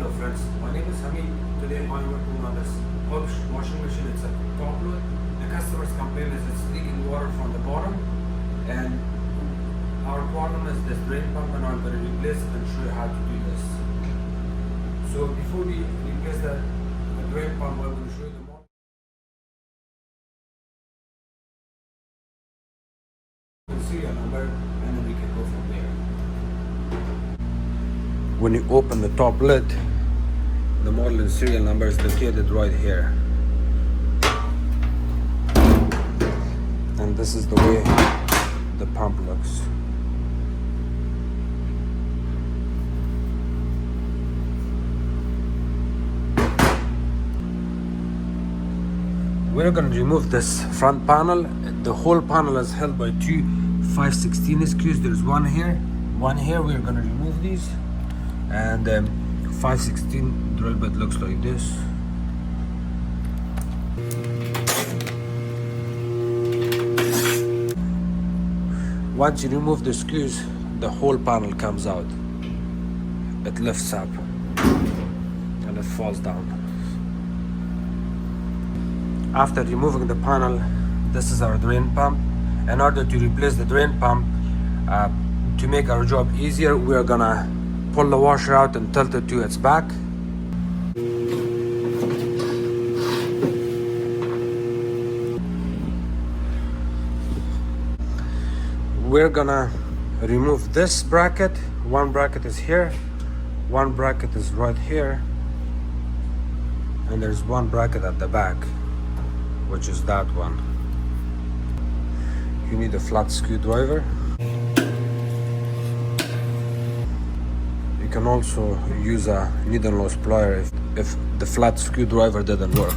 Hello friends, my name is Hamid. Today I'm working on this Huebsch washing machine. It's a top load. The customer's complaint is it's leaking water from the bottom, and our problem is this drain pump, and I'm going to replace it and show you how to do this. So before we replace the drain pump, I'm going to show you the serial number, and then we can go from there. When you open the top lid, the model and serial number is located right here. And this is the way the pump looks. We're going to remove this front panel. The whole panel is held by two 5/16 screws. There's one here, one here. We're going to remove these. And 5/16 drill bit looks like this. Once you remove the screws, the whole panel comes out. It lifts up and it falls down. After removing the panel, this is our drain pump. In order to replace the drain pump, to make our job easier, we're gonna pull the washer out and tilt it to its back. We're gonna remove this bracket. One bracket is here, one bracket is right here, and there's one bracket at the back, which is that one. You need a flat screwdriver. You can also use a needle nose plier if the flat screwdriver didn't work.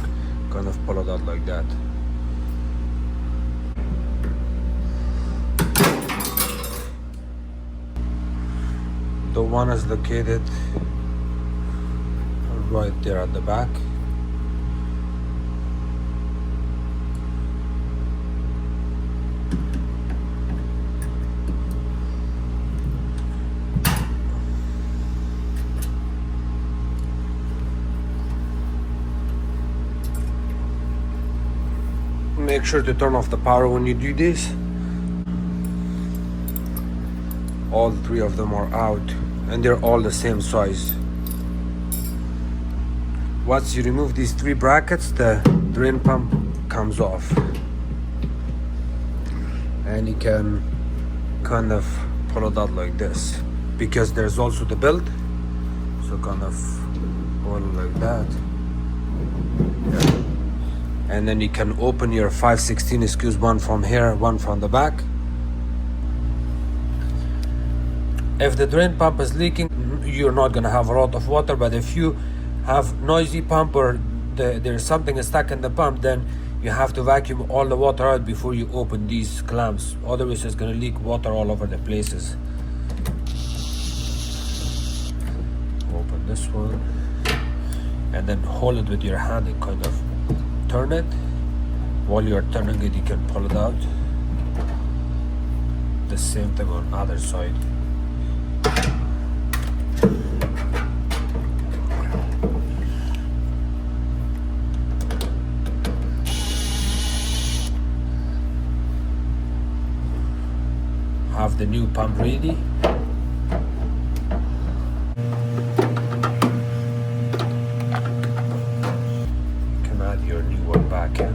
Kind of pull it out like that. The one is located right there at the back. Make sure to turn off the power when you do this. All three of them are out, and they're all the same size. Once you remove these three brackets, the drain pump comes off, and you can kind of pull it out like this, because there's also the belt. So kind of hold it like that. Yeah. And then you can open your 5/16 screws, one from here, one from the back. If the drain pump is leaking, you're not gonna have a lot of water, but if you have noisy pump or there's something stuck in the pump, then you have to vacuum all the water out before you open these clamps. Otherwise it's gonna leak water all over the places. Open this one, and then hold it with your hand and kind of turn it. While you're turning it, you can pull it out. The same thing on other side. Have the new pump ready. Your new one back in.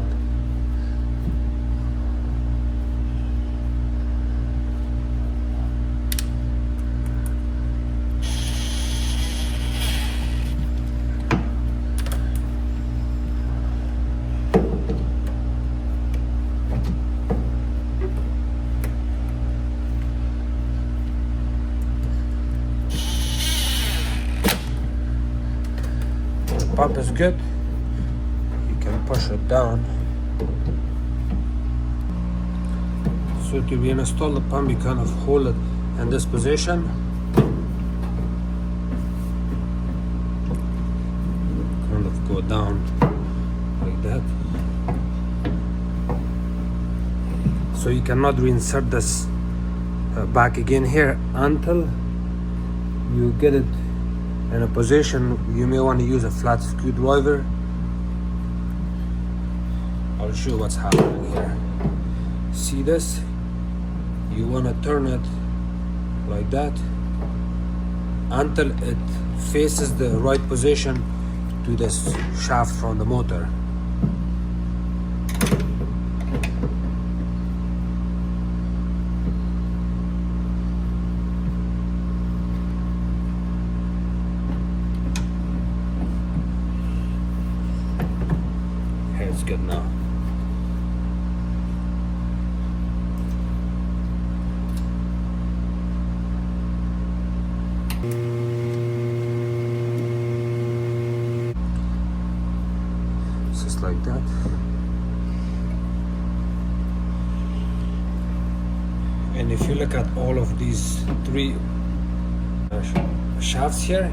The pump is good. Push it down. So to reinstall the pump, you kind of hold it in this position. Kind of go down like that. So you cannot reinsert this back again here until you get it in a position, you may want to use a flat screwdriver. I'll show you what's happening here. See this? You want to turn it like that until it faces the right position to this shaft from the motor. Okay, it's good now. Just like that. And if you look at all of these three shafts here,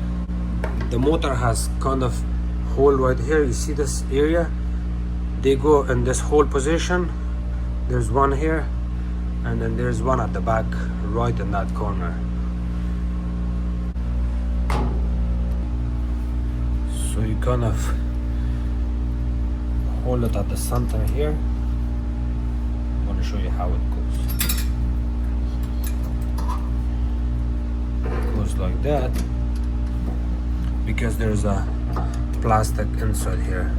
the motor has kind of hole right here. You see this area? They go in this whole position. There's one here, and then there's one at the back right in that corner. So you kind of hold it at the center here. I'm going to show you how it goes. It goes like that because there's a plastic inside here.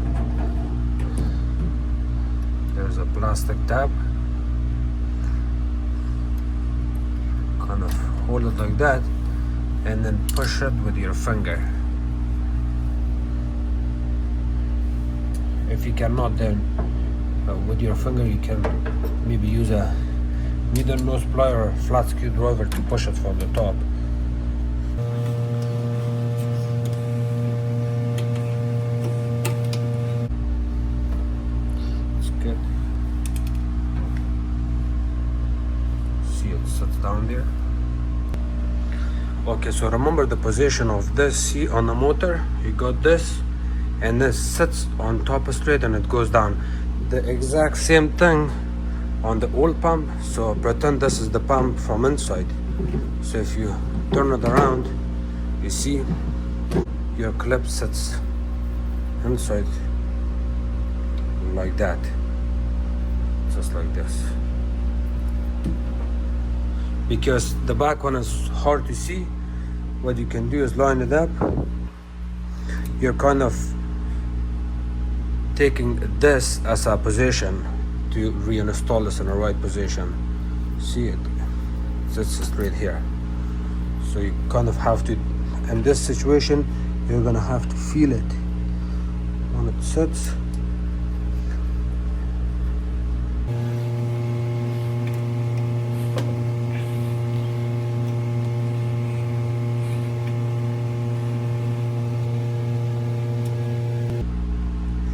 There's a plastic tab. Kind of hold it like that and then push it with your finger. If you cannot, then with your finger you can maybe use a needle nose plier or flat screwdriver to push it from the top. It's good. See, it sits down there. Okay, so remember the position of this seat on the motor. You got this, and this sits on top of straight and it goes down. The exact same thing on the old pump. So pretend this is the pump from inside. So if you turn it around, you see your clip sits inside like that, just like this. Because the back one is hard to see, what you can do is line it up. You're kind of taking this as a position to reinstall this in the right position. See, it sits straight here. So you kind of have to, in this situation, you're gonna have to feel it when it sits.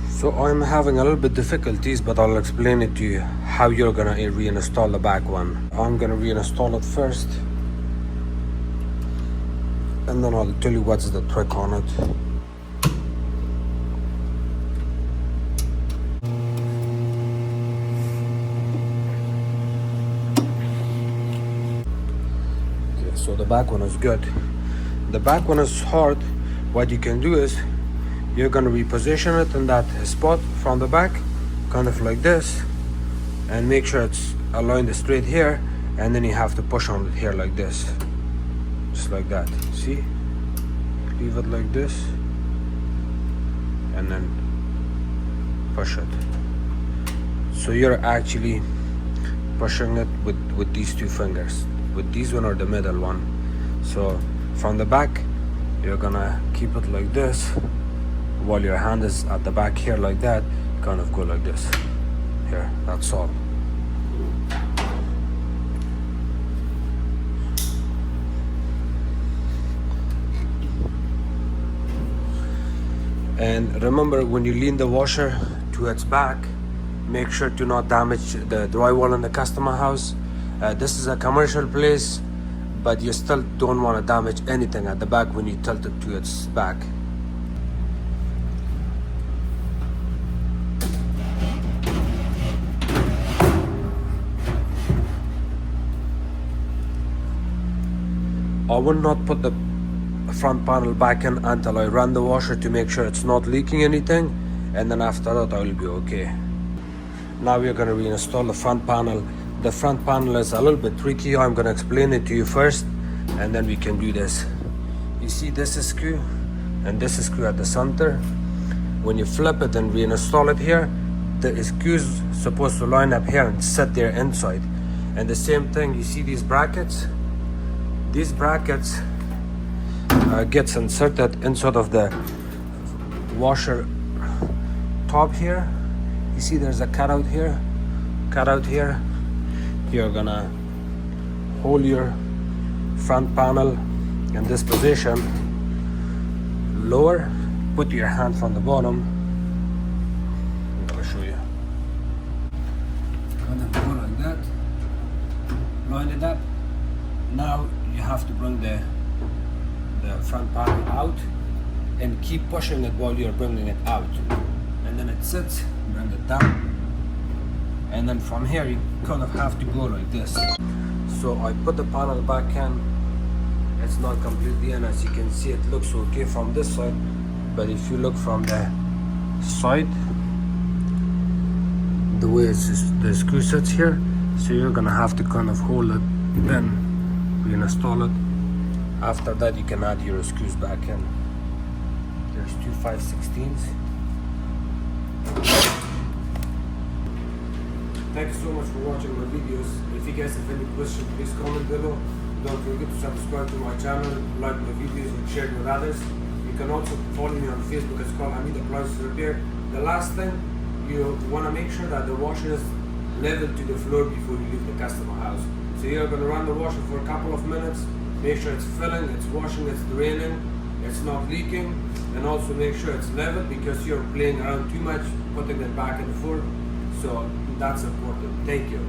So I'm having a little bit difficulties, but I'll explain it to you how you're gonna reinstall the back one. I'm gonna reinstall it first, and then I'll tell you what's the trick on it. Okay, so the back one is good. The back one is hard. What you can do is you're going to reposition it in that spot from the back, kind of like this, and make sure it's aligned straight here, and then you have to push on it here like this, just like that. See, leave it like this and then push it. So you're actually pushing it with these two fingers, with these one or the middle one. So from the back you're gonna keep it like this, while your hand is at the back here like that, kind of go like this here. That's all. And remember, when you lean the washer to its back, make sure to not damage the drywall in the customer house. This is a commercial place, but you still don't want to damage anything at the back when you tilt it to its back. I will not put the front panel back in until I run the washer to make sure it's not leaking anything, and then after that I will be okay. Now we're going to reinstall the front panel. The front panel is a little bit tricky. I'm going to explain it to you first, and then we can do this. You see this screw and this screw at the center. When you flip it and reinstall it here, the screw's supposed to line up here and sit there inside. And the same thing, you see these brackets? These brackets gets inserted inside of the washer top here. You see there's a cutout here, You're gonna hold your front panel in this position, lower, put your hand from the bottom. I'm gonna show you. Gonna go like that, line it up. Now you have to bring the front panel out and keep pushing it while you're bringing it out. And then it sits, bring it down. And then from here you kind of have to go like this. So I put the panel back in. It's not completely in. As you can see, it looks okay from this side, but if you look from the side, the way the screw sits here, so you're gonna have to kind of hold it, then reinstall it. After that you can add your screws back in. There's two 5/16s. Thank you so much for watching my videos. If you guys have any questions, please comment below. Don't forget to subscribe to my channel, like my videos, and share with others. You can also follow me on Facebook. It's called Hamid Appliances Repair. The last thing, you want to make sure that the washer is level to the floor before you leave the customer house. So you're going to run the washer for a couple of minutes. Make sure it's filling, it's washing, it's draining, it's not leaking, and also make sure it's level because you're playing around too much, putting it back and forth. So that's important. Thank you.